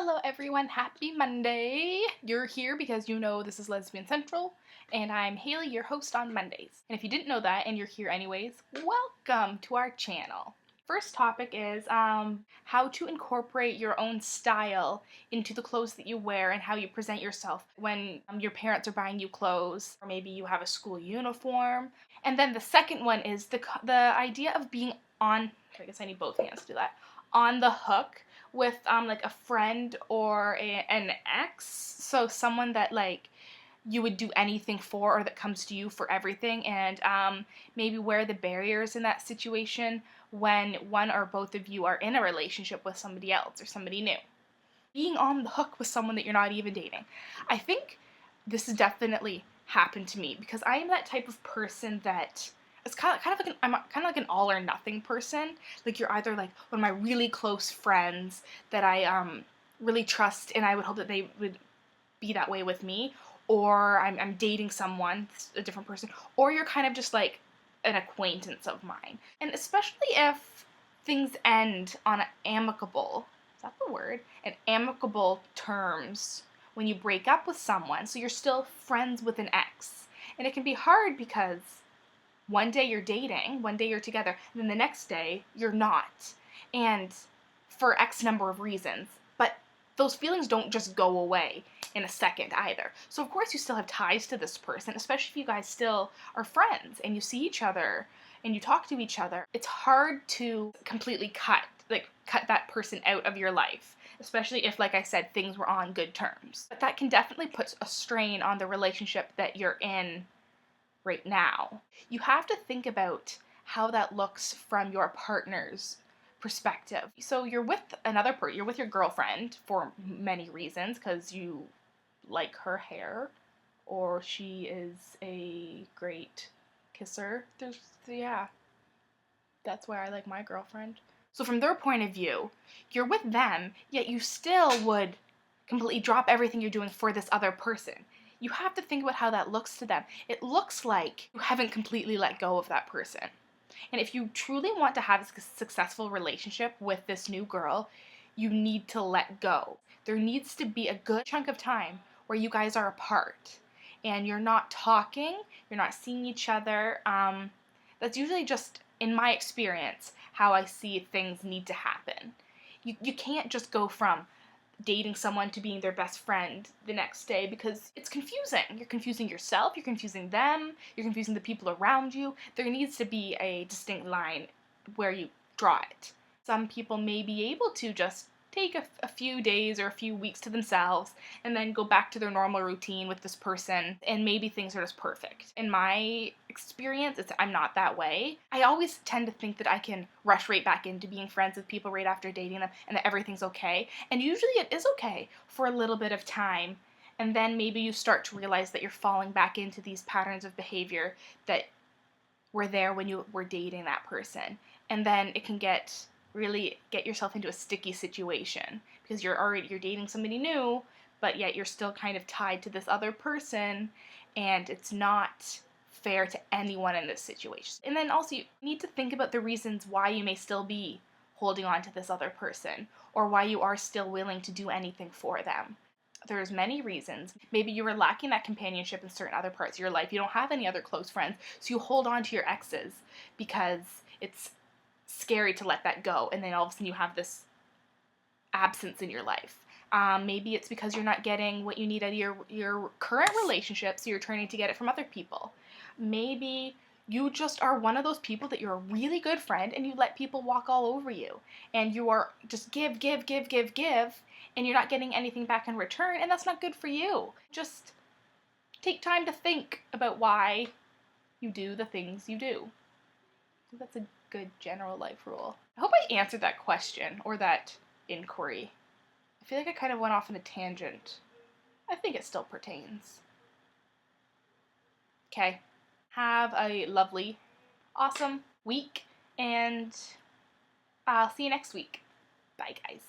Hello everyone, happy Monday! You're here because you know this is Lesbian Central, and I'm Haley, your host on Mondays. And if you didn't know that and you're here anyways, welcome to our channel. First topic is how to incorporate your own style into the clothes that you wear and how you present yourself when your parents are buying you clothes, or maybe you have a school uniform. And then the second one is the idea of being on, I guess I need both hands to do that, on the hook with like a friend or an ex, so someone that like you would do anything for or that comes to you for everything, and maybe where the barriers in that situation when one or both of you are in a relationship with somebody else or somebody new. Being on the hook with someone that you're not even dating. I think this has definitely happened to me because I am that type of person that it's kind of like I'm kind of like an all or nothing person. Like you're either like one of my really close friends that I really trust and I would hope that they would be that way with me, or I'm dating someone, a different person, or you're kind of just like an acquaintance of mine. And especially if things end on amicable, is that the word? An amicable terms when you break up with someone, so you're still friends with an ex. And it can be hard because one day you're dating, one day you're together, and then the next day you're not. And for X number of reasons. But those feelings don't just go away in a second either. So of course you still have ties to this person, especially if you guys still are friends and you see each other and you talk to each other. It's hard to completely cut that person out of your life, especially if, like I said, things were on good terms. But that can definitely put a strain on the relationship that you're in right now. You have to think about how that looks from your partner's perspective. So you're with you're with your girlfriend for many reasons, because you like her hair or she is a great kisser. Yeah, that's why I like my girlfriend. So from their point of view, you're with them, yet you still would completely drop everything you're doing for this other person. You have to think about how that looks to them. It looks like you haven't completely let go of that person. And if you truly want to have a successful relationship with this new girl, you need to let go. There needs to be a good chunk of time where you guys are apart and you're not talking, you're not seeing each other. That's usually just, in my experience, how I see things need to happen. You can't just go from dating someone to being their best friend the next day, because it's confusing. You're confusing yourself, you're confusing them, you're confusing the people around you. There needs to be a distinct line where you draw it. Some people may be able to just take a few days or a few weeks to themselves and then go back to their normal routine with this person, and maybe things are just perfect. In my experience, I'm not that way. I always tend to think that I can rush right back into being friends with people right after dating them and that everything's okay. And usually it is okay for a little bit of time. And then maybe you start to realize that you're falling back into these patterns of behavior that were there when you were dating that person. And then it can really get yourself into a sticky situation because you're dating somebody new, but yet you're still kind of tied to this other person, and it's not fair to anyone in this situation. And then also you need to think about the reasons why you may still be holding on to this other person, or why you are still willing to do anything for them. There's many reasons. Maybe you were lacking that companionship in certain other parts of your life. You don't have any other close friends, so you hold on to your exes because it's scary to let that go, and then all of a sudden you have this absence in your life. Maybe it's because you're not getting what you need out of your current relationship, so you're trying to get it from other people. Maybe you just are one of those people that you're a really good friend and you let people walk all over you, and you are just give, and you're not getting anything back in return, and that's not good for you. Just take time to think about why you do the things you do. That's a good general life rule. I hope I answered that question or that inquiry. I feel like I kind of went off on a tangent. I think it still pertains. Okay. Have a lovely, awesome week, and I'll see you next week. Bye, guys.